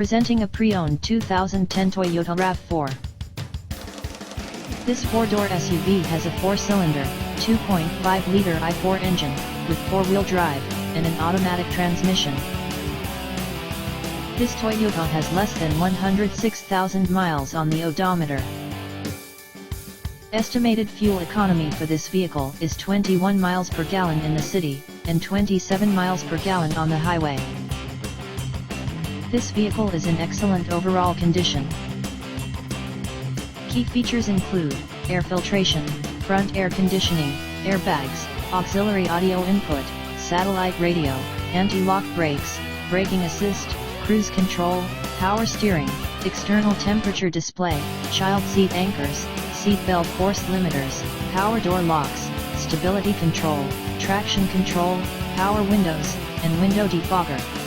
Presenting a pre-owned 2010 Toyota RAV4. This four-door SUV has a four-cylinder, 2.5-liter i4 engine, with four-wheel drive, and an automatic transmission. This Toyota has less than 106,000 miles on the odometer. Estimated fuel economy for this vehicle is 21 miles per gallon in the city, and 27 miles per gallon on the highway. This vehicle is in excellent overall condition. Key features include air filtration, front air conditioning, airbags, auxiliary audio input, satellite radio, anti-lock brakes, braking assist, cruise control, power steering, external temperature display, child seat anchors, seat belt force limiters, power door locks, stability control, traction control, power windows, and window defogger.